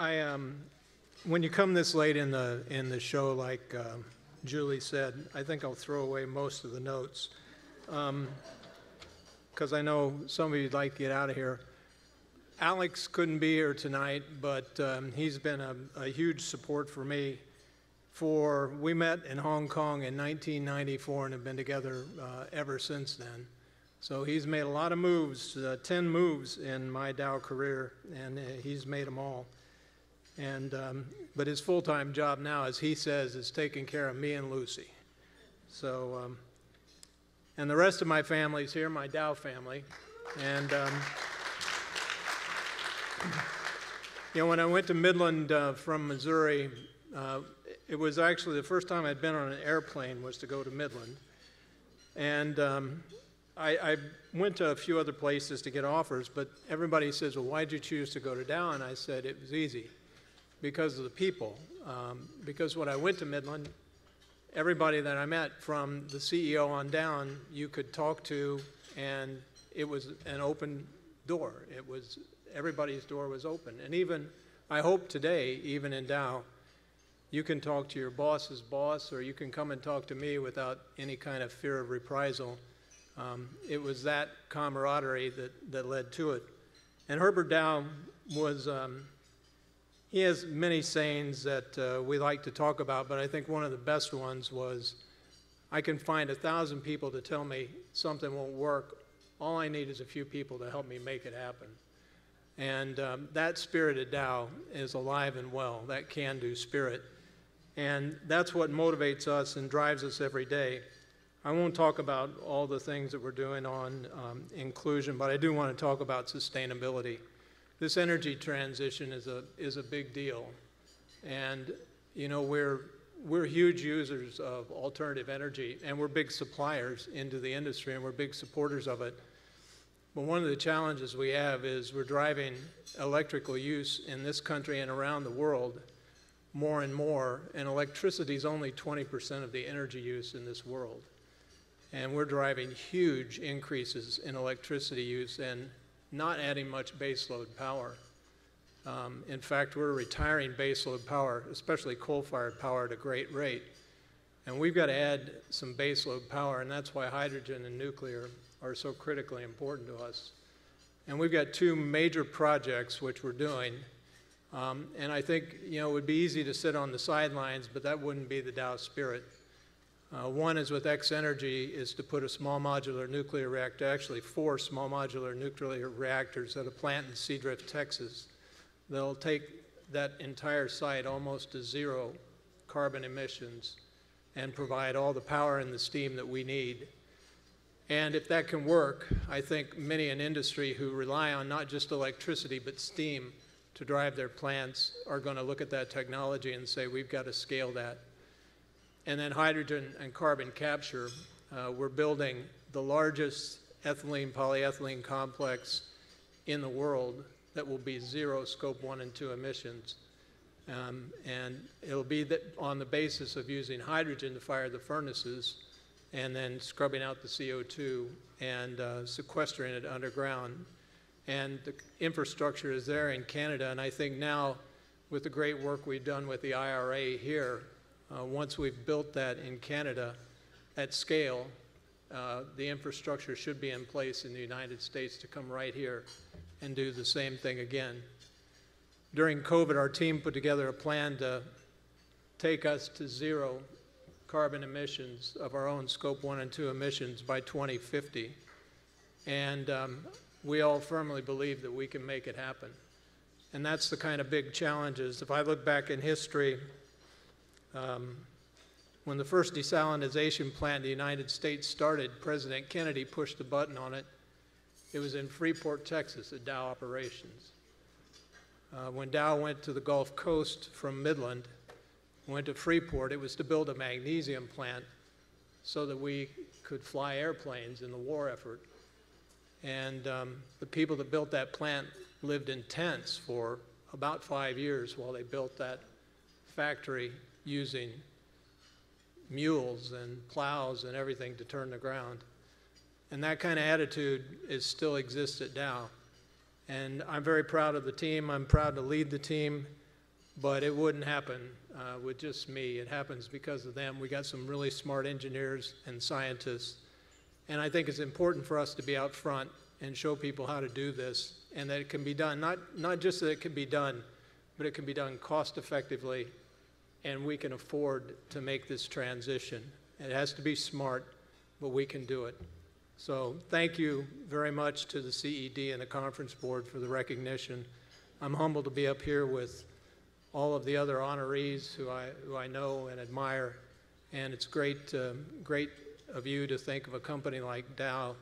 When you come this late in the show, like Julie said, I think I'll throw away most of the notes because I know some of you'd like to get out of here. Alex couldn't be here tonight, but he's been a huge support for me. We met in Hong Kong in 1994 and have been together ever since then. So he's made a lot of moves, 10 moves in my Dow career, and he's made them all. And but his full-time job now, as he says, is taking care of me and Lucy. So, and the rest of my family's here, my Dow family. And you know, when I went to Midland from Missouri, it was actually the first time I'd been on an airplane was to go to Midland. And I went to a few other places to get offers, but everybody says, well, why'd you choose to go to Dow? And I said, it was easy, because of the people. Because when I went to Midland, everybody that I met, from the CEO on down, you could talk to, and it was an open door. It was, everybody's door was open. And even, I hope today, even in Dow, you can talk to your boss's boss, or you can come and talk to me without any kind of fear of reprisal. It was that camaraderie that led to it. And Herbert Dow was, he has many sayings that we like to talk about, but I think one of the best ones was, I can find 1,000 people to tell me something won't work. All I need is a few people to help me make it happen. And that spirit at Dow is alive and well, that can-do spirit. And that's what motivates us and drives us every day. I won't talk about all the things that we're doing on inclusion, but I do want to talk about sustainability. This energy transition is a big deal. And you know, we're huge users of alternative energy, and we're big suppliers into the industry, and we're big supporters of it. But one of the challenges we have is we're driving electrical use in this country and around the world more and more, and electricity is only 20% of the energy use in this world. And we're driving huge increases in electricity use and not adding much baseload power. In fact, we're retiring baseload power, especially coal-fired power, at a great rate. And we've got to add some baseload power, and that's why hydrogen and nuclear are so critically important to us. And we've got two major projects which we're doing. And I think, you know, it would be easy to sit on the sidelines, but that wouldn't be the Dow spirit. One is with X-Energy, is to put a small modular nuclear reactor, actually 4 small modular nuclear reactors at a plant in Seadrift, Texas. They'll take that entire site almost to 0 carbon emissions and provide all the power and the steam that we need. And if that can work, I think many in industry who rely on not just electricity but steam to drive their plants are going to look at that technology and say, we've got to scale that. And then hydrogen and carbon capture, we're building the largest ethylene polyethylene complex in the world that will be 0 scope 1 and 2 emissions. And it'll be on the basis of using hydrogen to fire the furnaces and then scrubbing out the CO2 and sequestering it underground. And the infrastructure is there in Canada, and I think now with the great work we've done with the IRA here, once we've built that in Canada at scale, the infrastructure should be in place in the United States to come right here and do the same thing again. During COVID, our team put together a plan to take us to 0 carbon emissions of our own scope 1 and 2 emissions by 2050. And we all firmly believe that we can make it happen. And that's the kind of big challenges. If I look back in history, when the first desalinization plant in the United States started, President Kennedy pushed the button on it. It was in Freeport, Texas, at Dow Operations. When Dow went to the Gulf Coast from Midland, went to Freeport, it was to build a magnesium plant so that we could fly airplanes in the war effort. And the people that built that plant lived in tents for about 5 years while they built that factory using mules and plows and everything to turn the ground. And that kind of attitude still exists at Dow. And I'm very proud of the team. I'm proud to lead the team. but it wouldn't happen with just me. It happens because of them. We got some really smart engineers and scientists, and I think it's important for us to be out front and show people how to do this, and that it can be done, not just that it can be done, but it can be done cost effectively, and we can afford to make this transition. It has to be smart, but we can do it. So thank you very much to the CED and the Conference Board for the recognition. I'm humbled to be up here with all of the other honorees who I know and admire, and it's great of you to think of a company like Dow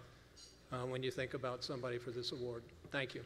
when you think about somebody for this award. Thank you.